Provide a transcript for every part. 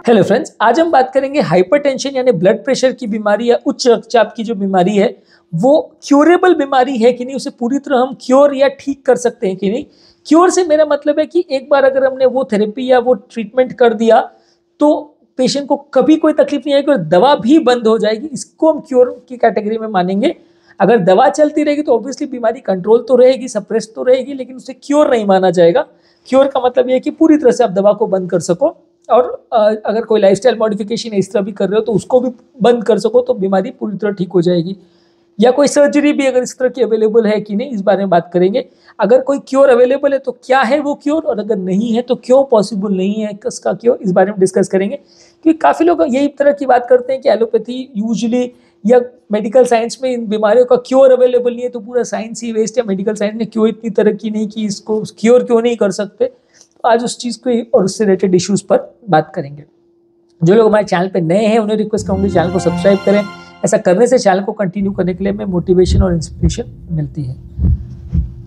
Hello friends, आज हम बात करेंगे हाइपरटेंशन यानी ब्लड प्रेशर की बीमारी या उच्च रक्तचाप की जो बीमारी है वो क्योरेबल बीमारी है कि नहीं, उसे पूरी तरह हम क्योर या ठीक कर सकते हैं कि नहीं। क्योर से मेरा मतलब है कि एक बार अगर हमने वो थेरेपी या वो ट्रीटमेंट कर दिया तो पेशेंट को कभी कोई तकलीफ नहीं आएगी और दवा भी बंद हो जाएगी। इसको हम क्योर की कैटेगरी में मानेंगे। अगर दवा चलती रहेगी तो ऑब्वियसली बीमारी कंट्रोल तो रहेगी, सप्रेस तो रहेगी, लेकिन उसे क्योर नहीं माना जाएगा। क्योर का मतलब यह है कि पूरी तरह से आप दवा को बंद कर सको और अगर कोई लाइफस्टाइल मॉडिफिकेशन इस तरह भी कर रहे हो तो उसको भी बंद कर सको तो बीमारी पूरी तरह ठीक हो जाएगी। या कोई सर्जरी भी अगर इस तरह की अवेलेबल है कि नहीं, इस बारे में बात करेंगे। अगर कोई क्योर अवेलेबल है तो क्या है वो क्योर, और अगर नहीं है तो क्यों पॉसिबल नहीं है उसका क्योर, इस बारे में डिस्कस करेंगे। क्योंकि काफ़ी लोग यही तरह की बात करते हैं कि एलोपैथी यूजुअली या मेडिकल साइंस में इन बीमारियों का क्योर अवेलेबल नहीं है तो पूरा साइंस ही वेस्ट है। मेडिकल साइंस ने क्यों इतनी तरक्की नहीं की, इसको क्योर क्यों नहीं कर सकते। आज उस चीज़ को और उससे रिलेटेड इश्यूज पर बात करेंगे। जो लोग हमारे चैनल पे नए हैं उन्हें रिक्वेस्ट करूंगी चैनल को सब्सक्राइब करें। ऐसा करने से चैनल को कंटिन्यू करने के लिए हमें मोटिवेशन और इंस्पिरेशन मिलती है।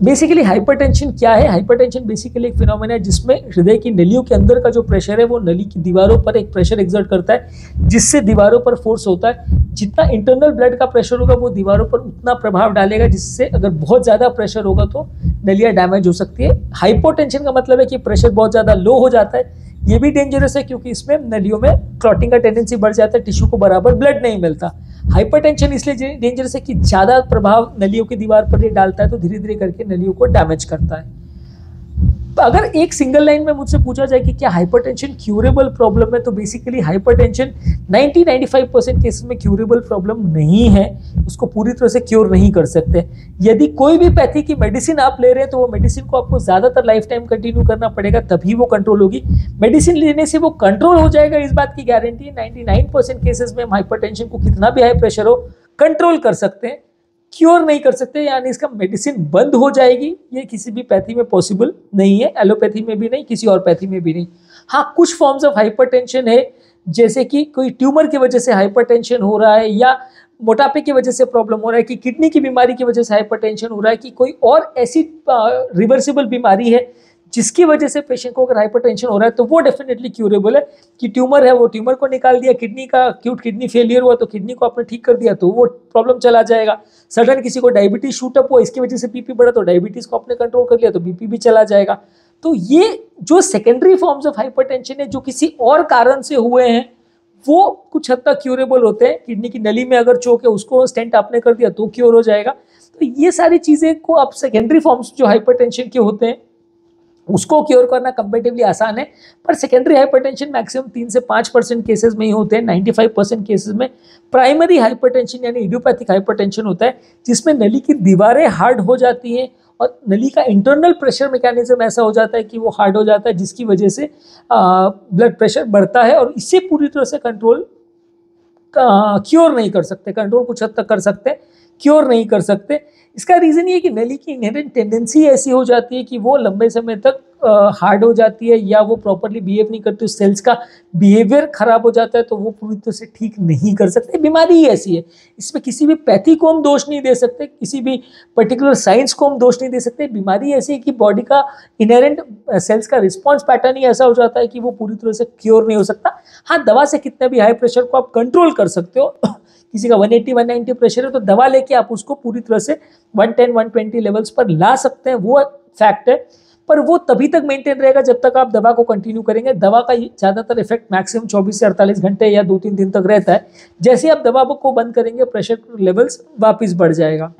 बेसिकली हाइपरटेंशन क्या है? हाइपरटेंशन बेसिकली एक फिनोमेना है जिसमें हृदय की नलियों के अंदर का जो प्रेशर है वो नली की दीवारों पर एक प्रेशर एक्सर्ट करता है जिससे दीवारों पर फोर्स होता है। जितना इंटरनल ब्लड का प्रेशर होगा वो दीवारों पर उतना प्रभाव डालेगा, जिससे अगर बहुत ज़्यादा प्रेशर होगा तो नलियाँ डैमेज हो सकती है। हाइपोटेंशन का मतलब है कि प्रेशर बहुत ज़्यादा लो हो जाता है। ये भी डेंजरस है क्योंकि इसमें नलियों में क्लॉटिंग का टेंडेंसी बढ़ जाता है, टिश्यू को बराबर ब्लड नहीं मिलता। हाइपरटेंशन इसलिए डेंजरस है कि ज़्यादा प्रभाव नलियों की दीवार पर ये डालता है तो धीरे धीरे करके नलियों को डैमेज करता है। अगर एक सिंगल लाइन में मुझसे पूछा जाए कि क्या हाइपरटेंशन क्यूरेबल प्रॉब्लम है, तो बेसिकली हाइपरटेंशन 90-95% केसेस में क्यूरेबल प्रॉब्लम नहीं है। उसको पूरी तरह से क्योर नहीं कर सकते। यदि कोई भी पैथी की मेडिसिन आप ले रहे हैं तो वो मेडिसिन को आपको ज़्यादातर लाइफ टाइम कंटिन्यू करना पड़ेगा, तभी वो कंट्रोल होगी। मेडिसिन लेने से वो कंट्रोल हो जाएगा इस बात की गारंटी है। 99% केसेस में हम हाइपरटेंशन को कितना भी हाई प्रेशर हो कंट्रोल कर सकते हैं, क्योर नहीं कर सकते, यानी इसका मेडिसिन बंद हो जाएगी। ये किसी भी पैथी में पॉसिबल नहीं है, एलोपैथी में भी नहीं, किसी और पैथी में भी नहीं। हाँ, कुछ फॉर्म्स ऑफ हाइपरटेंशन है, जैसे कि कोई ट्यूमर की वजह से हाइपरटेंशन हो रहा है, या मोटापे की वजह से प्रॉब्लम हो रहा है, कि किडनी की बीमारी की वजह से हाइपरटेंशन हो रहा है, कि कोई और ऐसी रिवर्सिबल बीमारी है जिसकी वजह से पेशेंट को अगर हाइपरटेंशन हो रहा है तो वो डेफिनेटली क्यूरेबल है। कि ट्यूमर है, वो ट्यूमर को निकाल दिया, किडनी का एक्यूट किडनी फेलियर हुआ तो किडनी को आपने ठीक कर दिया तो वो प्रॉब्लम चला जाएगा। सडन किसी को डायबिटीज शूटअप हुआ, इसकी वजह से बीपी बढ़ा तो डायबिटीज को आपने कंट्रोल कर लिया तो बीपी भी चला जाएगा। तो ये जो सेकेंडरी फॉर्म्स ऑफ हाइपरटेंशन है जो किसी और कारण से हुए हैं वो कुछ हद तक क्यूरेबल होते हैं। किडनी की नली में अगर चोक है उसको स्टेंट आपने कर दिया तो क्योर हो जाएगा। तो ये सारी चीजें को आप सेकेंडरी फॉर्म्स जो हाइपरटेंशन के होते हैं उसको क्योर करना कंपेरेटिवली आसान है, पर सेकेंडरी हाइपरटेंशन मैक्सिमम 3 से 5% केसेस में ही होते हैं। 95% केसेस में प्राइमरी हाइपरटेंशन यानी इडियोपैथिक हाइपरटेंशन होता है जिसमें नली की दीवारें हार्ड हो जाती हैं और नली का इंटरनल प्रेशर मैकेनिज्म ऐसा हो जाता है कि वो हार्ड हो जाता है, जिसकी वजह से ब्लड प्रेशर बढ़ता है। और इससे पूरी तरह से कंट्रोल क्योर नहीं कर सकते। कंट्रोल कुछ हद तक कर सकते हैं, क्योर नहीं कर सकते। इसका रीज़न ये है कि नली की इनहेरेंट टेंडेंसी ऐसी हो जाती है कि वो लंबे समय तक हार्ड हो जाती है या वो प्रॉपरली बिहेव नहीं करती, उस सेल्स का बिहेवियर खराब हो जाता है तो वो पूरी तरह से ठीक नहीं कर सकते। बीमारी ही ऐसी है, इसमें किसी भी पैथी को हम दोष नहीं दे सकते, किसी भी पर्टिकुलर साइंस को हम दोष नहीं दे सकते। बीमारी ऐसी है कि बॉडी का इनहेरेंट सेल्स का रिस्पॉन्स पैटर्न ही ऐसा हो जाता है कि वो पूरी तरह से क्योर नहीं हो सकता। हाँ, दवा से कितना भी हाई प्रेशर को आप कंट्रोल कर सकते हो। किसी का 180-190 प्रेशर है तो दवा लेके आप उसको पूरी तरह से 110-120 लेवल्स पर ला सकते हैं, वो फैक्ट है। पर वो तभी तक मेंटेन रहेगा जब तक आप दवा को कंटिन्यू करेंगे। दवा का ज़्यादातर इफेक्ट मैक्सिमम 24 से 48 घंटे या 2-3 दिन तक रहता है। जैसे आप दवा को बंद करेंगे प्रेशर लेवल्स वापस बढ़ जाएगा।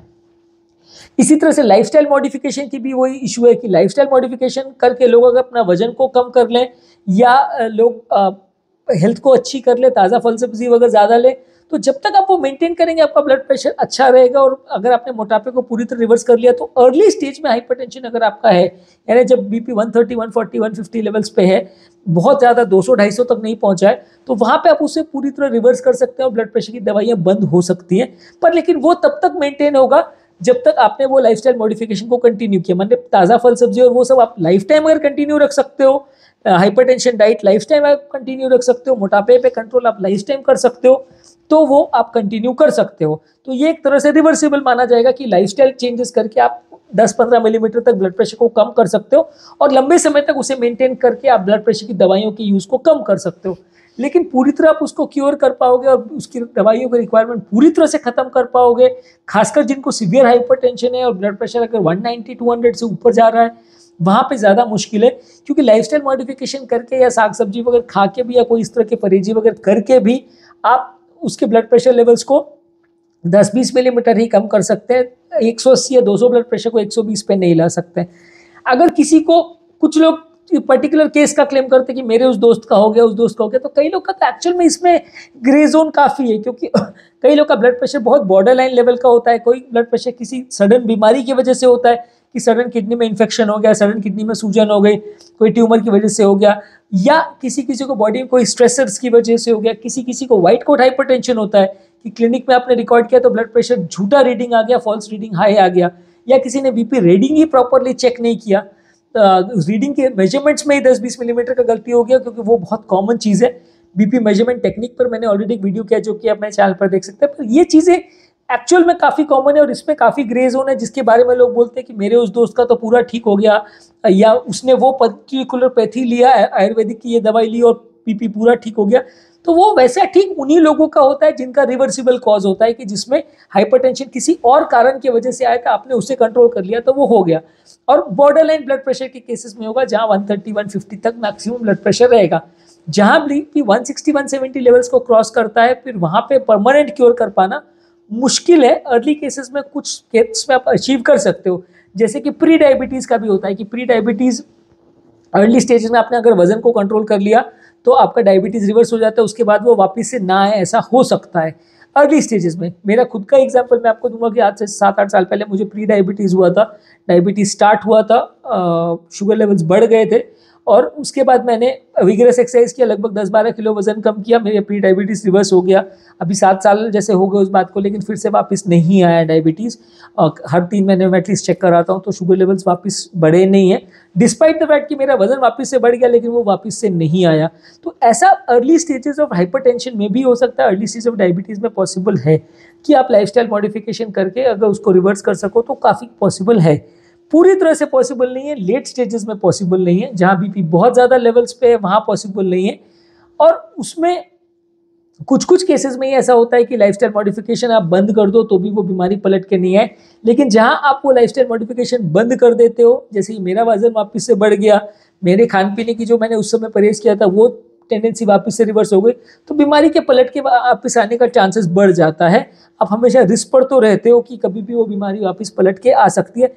इसी तरह से लाइफस्टाइल मॉडिफिकेशन की भी वही इशू है कि लाइफस्टाइल मॉडिफिकेशन करके लोग अगर अपना वजन को कम कर लें या लोग हेल्थ को अच्छी कर ले, ताज़ा फल सब्जी वगैरह ज़्यादा ले, तो जब तक आप वो मेंटेन करेंगे आपका ब्लड प्रेशर अच्छा रहेगा। और अगर आपने मोटापे को पूरी तरह रिवर्स कर लिया तो अर्ली स्टेज में हाइपरटेंशन अगर आपका है, यानी जब बीपी 130, 140, 150 लेवल्स पे है, बहुत ज़्यादा 200-250 तक नहीं पहुंचा है, तो वहाँ पे आप उसे पूरी तरह रिवर्स कर सकते हैं और ब्लड प्रेशर की दवाइयाँ बंद हो सकती हैं। पर लेकिन वो तब तक मेंटेन होगा जब तक आपने वो लाइफस्टाइल मॉडिफिकेशन को कंटिन्यू किया। मतलब ताज़ा फल सब्जी और वो सब आप लाइफ टाइम अगर कंटिन्यू रख सकते हो, हाइपरटेंशन डाइट लाइफ टाइम आप कंटिन्यू रख सकते हो, मोटापे पे कंट्रोल आप लाइफ टाइम कर सकते हो, तो वो आप कंटिन्यू कर सकते हो। तो ये एक तरह से रिवर्सिबल माना जाएगा कि लाइफस्टाइल चेंजेस करके आप 10-15 मिलीमीटर तक ब्लड प्रेशर को कम कर सकते हो और लंबे समय तक उसे मेंटेन करके आप ब्लड प्रेशर की दवाइयों की यूज़ को कम कर सकते हो। लेकिन पूरी तरह आप उसको क्योर कर पाओगे और उसकी दवाइयों की रिक्वायरमेंट पूरी तरह से खत्म कर पाओगे, खासकर जिनको सीवियर हाइपरटेंशन है और ब्लड प्रेशर अगर 190 200 से ऊपर जा रहा है, वहाँ पे ज़्यादा मुश्किल है। क्योंकि लाइफस्टाइल मॉडिफिकेशन करके या साग सब्जी वगैरह खा के भी या कोई इस तरह के परहेजी वगैरह करके भी आप उसके ब्लड प्रेशर लेवल्स को 10-20 मिलीमीटर ही कम कर सकते हैं। 180 या 200 ब्लड प्रेशर को 120 पे नहीं ला सकते। अगर किसी को, कुछ लोग पर्टिकुलर केस का क्लेम करते हैं कि मेरे उस दोस्त का हो गया, उस दोस्त का हो गया, तो कई लोग का तो एक्चुअल में इसमें ग्रे जोन काफ़ी है, क्योंकि कई लोग का ब्लड प्रेशर बहुत बॉर्डर लाइन लेवल का होता है। कोई ब्लड प्रेशर किसी सडन बीमारी की वजह से होता है कि सडन किडनी में इन्फेक्शन हो गया, सडन किडनी में सूजन हो गई, कोई ट्यूमर की वजह से हो गया, या किसी किसी को बॉडी में कोई स्ट्रेसर्स की वजह से हो गया, किसी किसी को व्हाइट कोट हाइपरटेंशन होता है कि क्लिनिक में आपने रिकॉर्ड किया तो ब्लड प्रेशर झूठा रीडिंग आ गया, फॉल्स रीडिंग हाई आ गया, या किसी ने बीपी रीडिंग ही प्रॉपरली चेक नहीं किया, रीडिंग के मेजरमेंट्स में ही 10-20 मिलीमीटर का गलती हो गया, क्योंकि वो बहुत कॉमन चीज़ है। बीपी मेजरमेंट टेक्निक पर मैंने ऑलरेडी एक वीडियो किया जो कि आप मेरे चैनल पर देख सकते हैं। पर ये चीज़ें एक्चुअल में काफ़ी कॉमन है और इसमें काफ़ी ग्रे जोन है, जिसके बारे में लोग बोलते हैं कि मेरे उस दोस्त का तो पूरा ठीक हो गया, या उसने वो पर्टिकुलर पैथी लिया, आयुर्वेदिक की ये दवाई ली और बीपी पूरा ठीक हो गया। तो वो वैसा ठीक उन्हीं लोगों का होता है जिनका रिवर्सिबल कॉज होता है, कि जिसमें हाइपरटेंशन किसी और कारण की वजह से आया था, आपने उसे कंट्रोल कर लिया तो वो हो गया। और बॉर्डर लाइन ब्लड प्रेशर के केसेस में होगा जहां 130-150 तक मैक्सिमम ब्लड प्रेशर रहेगा। जहां बीपी 160-170 लेवल्स को क्रॉस करता है, फिर वहां पे परमानेंट क्योर कर पाना मुश्किल है। अर्ली केसेस में कुछ केस में आप अचीव कर सकते हो, जैसे कि प्री डायबिटीज़ का भी होता है कि प्री डायबिटीज़ अर्ली स्टेज में आपने अगर वजन को कंट्रोल कर लिया तो आपका डायबिटीज़ रिवर्स हो जाता है, उसके बाद वो वापस से ना आए, ऐसा हो सकता है अर्ली स्टेजेस में। मेरा खुद का एग्जांपल मैं आपको दूंगा कि आज से 7-8 साल पहले मुझे प्री डायबिटीज़ हुआ था, डायबिटीज़ स्टार्ट हुआ था, शुगर लेवल्स बढ़ गए थे, और उसके बाद मैंने विगरस एक्सरसाइज किया, लगभग 10-12 किलो वजन कम किया, मेरे प्री डायबिटीज़ रिवर्स हो गया। अभी 7 साल जैसे हो गए उस बात को, लेकिन फिर से वापस नहीं आया डायबिटीज़। हर 3 महीने में एटलीस्ट चेक कराता हूँ, तो शुगर लेवल्स वापस बढ़े नहीं है, डिस्पाइट द फैक्ट कि मेरा वजन वापस से बढ़ गया, लेकिन वो वापस से नहीं आया। तो ऐसा अर्ली स्टेजेस ऑफ हाइपरटेंशन में भी हो सकता है, अर्ली स्टेज ऑफ डायबिटीज़ में पॉसिबल है कि आप लाइफस्टाइल मॉडिफिकेशन करके अगर उसको रिवर्स कर सको तो काफ़ी पॉसिबल है। पूरी तरह से पॉसिबल नहीं है, लेट स्टेजेस में पॉसिबल नहीं है, जहाँ बीपी बहुत ज़्यादा लेवल्स पे है वहाँ पॉसिबल नहीं है। और उसमें कुछ कुछ केसेस में ही ऐसा होता है कि लाइफस्टाइल मॉडिफिकेशन आप बंद कर दो तो भी वो बीमारी पलट के नहीं आए, लेकिन जहाँ आप वो लाइफस्टाइल मॉडिफिकेशन बंद कर देते हो, जैसे कि मेरा वजन वापस से बढ़ गया, मेरे खान पीने की जो मैंने उस समय परहेज किया था वो टेंडेंसी वापस से रिवर्स हो गई, तो बीमारी के पलट के वापस आने का चांसेस बढ़ जाता है। आप हमेशा रिस्क पर तो रहते हो कि कभी भी वो बीमारी वापस पलट के आ सकती है।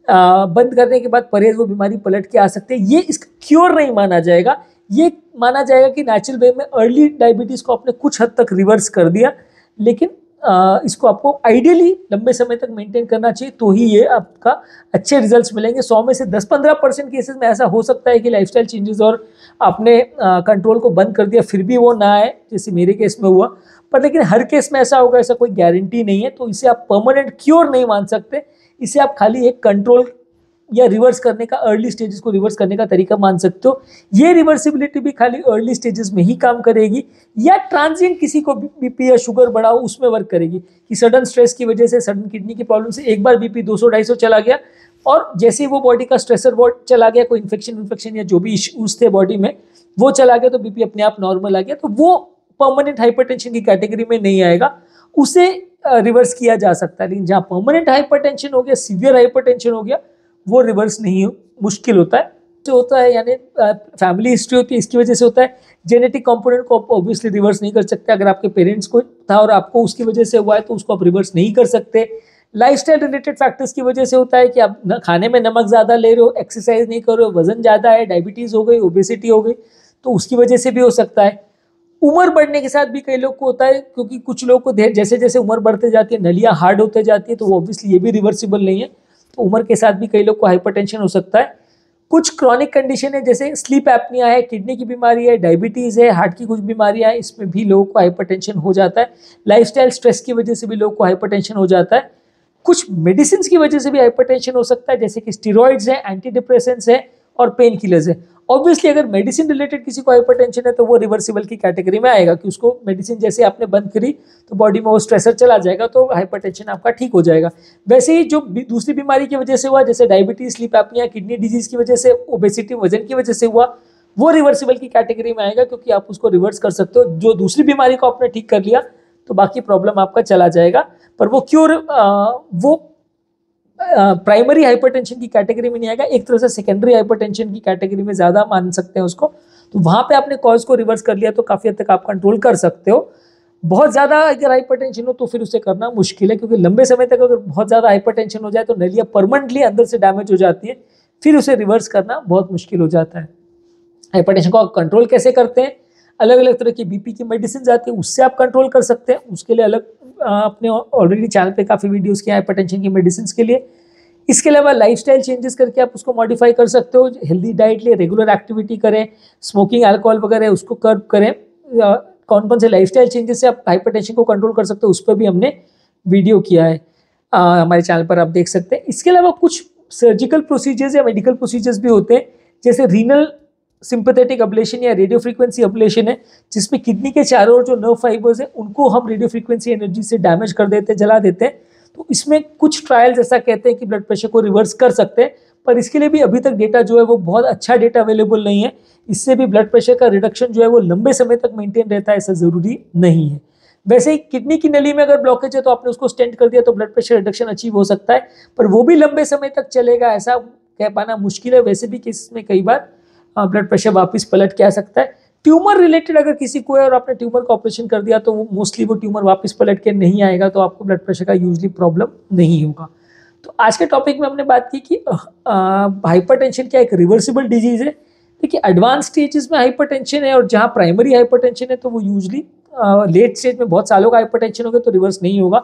बंद करने के बाद परहेज वो बीमारी पलट के आ सकते हैं, ये इसका क्योर नहीं माना जाएगा। ये माना जाएगा कि नेचुरल वे में अर्ली डायबिटीज़ को आपने कुछ हद तक रिवर्स कर दिया, लेकिन इसको आपको आइडियली लंबे समय तक मेंटेन करना चाहिए, तो ही ये आपका अच्छे रिजल्ट्स मिलेंगे। 100 में से 10-15% केसेस में ऐसा हो सकता है कि लाइफस्टाइल चेंजेस और आपने कंट्रोल को बंद कर दिया फिर भी वो ना आए, जैसे मेरे केस में हुआ, पर लेकिन हर केस में ऐसा होगा ऐसा कोई गारंटी नहीं है। तो इसे आप परमानेंट क्योर नहीं मान सकते, इसे आप खाली एक कंट्रोल या रिवर्स करने का, अर्ली स्टेजेस को रिवर्स करने का तरीका मान सकते हो। ये रिवर्सिबिलिटी भी खाली अर्ली स्टेजेस में ही काम करेगी, या ट्रांजिएंट किसी को बीपी या शुगर बढ़ाओ उसमें वर्क करेगी, कि सडन स्ट्रेस की वजह से, सडन किडनी की प्रॉब्लम से एक बार बीपी 200-250 चला गया, और जैसे ही वो बॉडी का स्ट्रेसर चला गया, कोई इन्फेक्शन या जो भी इश्यूज थे बॉडी में वो चला गया, तो बीपी अपने आप नॉर्मल आ गया, तो वो परमानेंट हाइपरटेंशन की कैटेगरी में नहीं आएगा, उसे रिवर्स किया जा सकता है। लेकिन जहाँ परमानेंट हाइपरटेंशन हो गया, सीवियर हाइपरटेंशन हो गया, वो रिवर्स नहीं, मुश्किल होता है। जो होता है यानी फैमिली हिस्ट्री होती है, इसकी वजह से होता है। जेनेटिक कंपोनेंट को आप ऑब्वियसली रिवर्स नहीं कर सकते, अगर आपके पेरेंट्स को था और आपको उसकी वजह से हुआ है तो उसको आप रिवर्स नहीं कर सकते। लाइफस्टाइल रिलेटेड फैक्टर्स की वजह से होता है कि आप खाने में नमक ज़्यादा ले रहे हो, एक्सरसाइज नहीं कर रहे हो, वजन ज़्यादा है, डायबिटीज़ हो गई, ओबेसिटी हो गई, तो उसकी वजह से भी हो सकता है। उम्र बढ़ने के साथ भी कई लोग को होता है, क्योंकि कुछ लोग को जैसे जैसे उम्र बढ़ते जाती है नलियाँ हार्ड होते जाती है, तो वो ऑब्वियसली ये भी रिवर्सिबल नहीं है, तो उम्र के साथ भी कई लोग को हाइपरटेंशन हो सकता है। कुछ क्रॉनिक कंडीशन है, जैसे स्लीप एपनिया है, किडनी की बीमारी है, डायबिटीज़ है, हार्ट की कुछ बीमारियां हैं, इसमें भी लोगों को हाइपरटेंशन हो जाता है। लाइफस्टाइल स्ट्रेस की वजह से भी लोगों को हाइपरटेंशन हो जाता है। कुछ मेडिसिन की वजह से भी हाइपरटेंशन हो सकता है, जैसे कि स्टीरॉइड्स हैं, एंटी डिप्रेसेंट्स हैं और पेन किलर्स है। ऑब्वियसली अगर मेडिसिन रिलेटेड किसी को हाइपरटेंशन है तो वो रिवर्सिबल की कैटेगरी में आएगा, कि उसको मेडिसिन जैसे आपने बंद करी तो बॉडी में वो स्ट्रेसर चला जाएगा, तो हाइपरटेंशन आपका ठीक हो जाएगा। वैसे ही जो दूसरी बीमारी की वजह से हुआ, जैसे diabetes, sleep apnoea, kidney disease की वजह से, ओबेसिटी, वजन की वजह से हुआ, वो रिवर्सिबल की कैटेगरी में आएगा, क्योंकि आप उसको रिवर्स कर सकते हो। जो दूसरी बीमारी को आपने ठीक कर लिया तो बाकी प्रॉब्लम आपका चला जाएगा, पर वो क्योर वो प्राइमरी हाइपरटेंशन की कैटेगरी में नहीं आएगा, एक तरह से सेकेंडरी हाइपरटेंशन की कैटेगरी में ज्यादा मान सकते हैं उसको। तो वहां पे आपने कॉज को रिवर्स कर लिया तो काफी हद तक आप कंट्रोल कर सकते हो। बहुत ज्यादा अगर हाइपरटेंशन हो तो फिर उसे करना मुश्किल है, क्योंकि लंबे समय तक अगर बहुत ज्यादा हाइपरटेंशन हो जाए तो नलियां परमानेंटली अंदर से डैमेज हो जाती है, फिर उसे रिवर्स करना बहुत मुश्किल हो जाता है। हाइपरटेंशन को आप कंट्रोल कैसे करते हैं? अलग अलग तरह की बीपी की मेडिसिन आती है, उससे आप कंट्रोल कर सकते हैं। उसके लिए अलग अपने ऑलरेडी चैनल पे काफी वीडियोस किए हाइपरटेंशन की मेडिसिन के लिए। इसके अलावा लाइफस्टाइल चेंजेस करके आप उसको मॉडिफाई कर सकते हो। हेल्दी डाइट लिए, रेगुलर एक्टिविटी करें, स्मोकिंग अल्कोहल वगैरह उसको कर्ब करें। कौन कौन से लाइफस्टाइल चेंजेस से आप हाइपरटेंशन को कंट्रोल कर सकते हो उस पर भी हमने वीडियो किया है, हमारे चैनल पर आप देख सकते हैं। इसके अलावा कुछ सर्जिकल प्रोसीजर्स या मेडिकल प्रोसीजर्स भी होते हैं, जैसे रीनल सिंपैथेटिक अब्लेशन या रेडियो फ्रीक्वेंसी अब्लेशन है, जिसमें किडनी के चारों ओर जो नर्व फाइबर्स हैं उनको हम रेडियो फ्रीक्वेंसी एनर्जी से डैमेज कर देते हैं, जला देते हैं। तो इसमें कुछ ट्रायल्स ऐसा कहते हैं कि ब्लड प्रेशर को रिवर्स कर सकते हैं, पर इसके लिए भी अभी तक डेटा जो है वो बहुत अच्छा डेटा अवेलेबल नहीं है। इससे भी ब्लड प्रेशर का रिडक्शन जो है वो लंबे समय तक मेंटेन रहता है, ऐसा जरूरी नहीं है। वैसे ही किडनी की नली में अगर ब्लॉकेज है तो आपने उसको स्टेंट कर दिया तो ब्लड प्रेशर रिडक्शन अचीव हो सकता है, पर वो भी लंबे समय तक चलेगा ऐसा कह पाना मुश्किल है। वैसे भी केस में कई बार ब्लड प्रेशर वापस पलट के आ सकता है। ट्यूमर रिलेटेड अगर किसी को है और आपने ट्यूमर का ऑपरेशन कर दिया तो वो मोस्टली वो ट्यूमर वापस पलट के नहीं आएगा, तो आपको ब्लड प्रेशर का यूजली प्रॉब्लम नहीं होगा। तो आज के टॉपिक में हमने बात की कि हाइपरटेंशन क्या एक रिवर्सिबल डिजीज है। देखिए, एडवांस स्टेजेस में हाइपरटेंशन है और जहाँ प्राइमरी हाइपरटेंशन है तो वो यूजली लेट स्टेज में बहुत सालों का हाइपरटेंशन होगा तो रिवर्स नहीं होगा।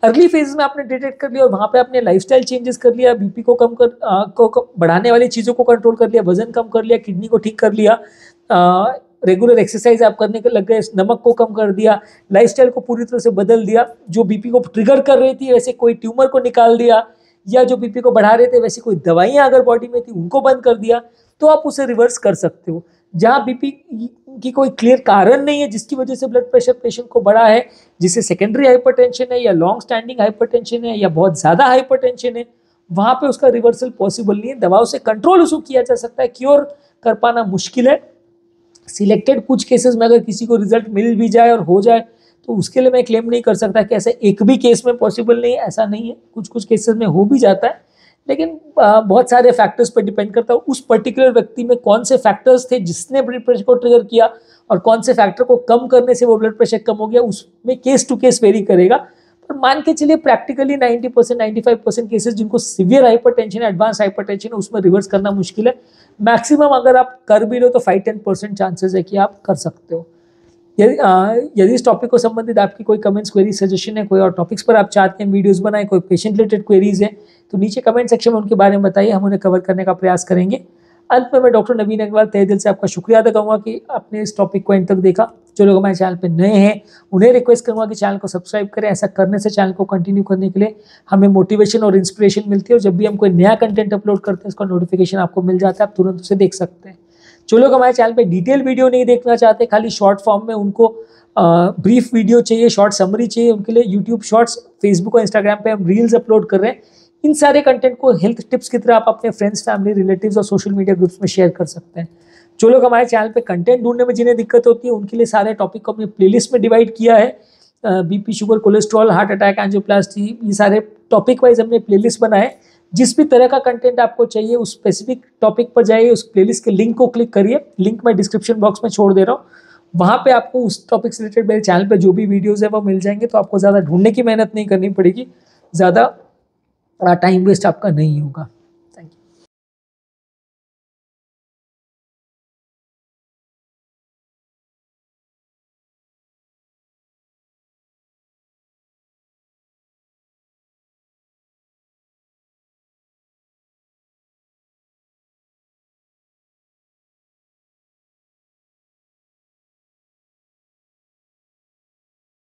अर्ली फेज में आपने डिटेक्ट कर लिया और वहाँ पे आपने लाइफस्टाइल चेंजेस कर लिया, बीपी को कम बढ़ाने वाली चीज़ों को कंट्रोल कर लिया, वजन कम कर लिया, किडनी को ठीक कर लिया, रेगुलर एक्सरसाइज आप करने के लग गए, नमक को कम कर दिया, लाइफस्टाइल को पूरी तरह से बदल दिया, जो बीपी को ट्रिगर कर रही थी वैसे कोई ट्यूमर को निकाल दिया, या जो बीपी को बढ़ा रहे थे वैसे कोई दवाइयाँ अगर बॉडी में थी उनको बंद कर दिया, तो आप उसे रिवर्स कर सकते हो। जहाँ बीपी की कोई क्लियर कारण नहीं है जिसकी वजह से ब्लड प्रेशर पेशेंट को बढ़ा है, जिसे सेकेंडरी हाइपरटेंशन है या लॉन्ग स्टैंडिंग हाइपरटेंशन है या बहुत ज़्यादा हाइपरटेंशन है, वहाँ पे उसका रिवर्सल पॉसिबल नहीं है। दवाओं से कंट्रोल उसको किया जा सकता है, क्योर कर पाना मुश्किल है। सिलेक्टेड कुछ केसेस में अगर किसी को रिजल्ट मिल भी जाए और हो जाए तो उसके लिए मैं क्लेम नहीं कर सकता कि ऐसे एक भी केस में पॉसिबल नहीं है, ऐसा नहीं है। कुछ कुछ केसेस में हो भी जाता है, लेकिन बहुत सारे फैक्टर्स पर डिपेंड करता है उस पर्टिकुलर व्यक्ति में कौन से फैक्टर्स थे जिसने ब्लड प्रेशर को ट्रिगर किया और कौन से फैक्टर को कम करने से वो ब्लड प्रेशर कम हो गया, उसमें केस टू केस वेरी करेगा। पर मान के चलिए प्रैक्टिकली 90% 95% केसेस जिनको सीवियर हाइपरटेंशन एडवांस हाइपरटेंशन है उसमें रिवर्स करना मुश्किल है। मैक्सिमम अगर आप कर भी लो तो 5-10% चांसेस है कि आप कर सकते हो। यदि इस टॉपिक को संबंधित आपकी कोई कमेंट्स, क्वेरी, सजेशन है, कोई और टॉपिक्स पर आप चाहते हैं वीडियोस बनाएं, कोई पेशेंट रिलेटेड क्वेरीज है तो नीचे कमेंट सेक्शन में उनके बारे में बताइए, हम उन्हें कवर करने का प्रयास करेंगे। अंत में मैं डॉक्टर नवीन अग्रवाल तहे दिल से आपका शुक्रिया अदा करूँगा कि आपने इस टॉपिक को एंड तक देखा। जो लोग हमारे चैनल पे नए हैं उन्हें रिक्वेस्ट करूँगा कि चैनल को सब्सक्राइब करें। ऐसा करने से चैनल को कंटिन्यू करने के लिए हमें मोटिवेशन और इंस्पिरेशन मिलती है, और जब भी हम कोई नया कंटेंट अपलोड करते हैं उसका नोटिफिकेशन आपको मिल जाता है, आप तुरंत उसे देख सकते हैं। जो लोग हमारे चैनल पे डिटेल वीडियो नहीं देखना चाहते, खाली शॉर्ट फॉर्म में उनको ब्रीफ वीडियो चाहिए, शॉर्ट समरी चाहिए, उनके लिए यूट्यूब शॉर्ट्स, फेसबुक और इंस्टाग्राम पे हम रील्स अपलोड कर रहे हैं। इन सारे कंटेंट को हेल्थ टिप्स की तरह आप अपने फ्रेंड्स, फैमिली, रिलेटिव्स और सोशल मीडिया ग्रुप्स में शेयर कर सकते हैं। जो लोग हमारे चैनल पे कंटेंट ढूंढने में जिन्हें दिक्कत होती है उनके लिए सारे टॉपिक को हमने प्लेलिस्ट में डिवाइड किया है। BP, sugar, cholesterol, heart attack, angioplasty, ये सारे टॉपिक वाइज हमने प्लेलिस्ट बनाए। जिस भी तरह का कंटेंट आपको चाहिए उस स्पेसिफिक टॉपिक पर जाइए, उस प्लेलिस्ट के लिंक को क्लिक करिए, लिंक मैं डिस्क्रिप्शन बॉक्स में छोड़ दे रहा हूँ। वहाँ पे आपको उस टॉपिक से रिलेटेड मेरे चैनल पे जो भी वीडियोस है वो मिल जाएंगे, तो आपको ज़्यादा ढूंढने की मेहनत नहीं करनी पड़ेगी, ज़्यादा टाइम वेस्ट आपका नहीं होगा।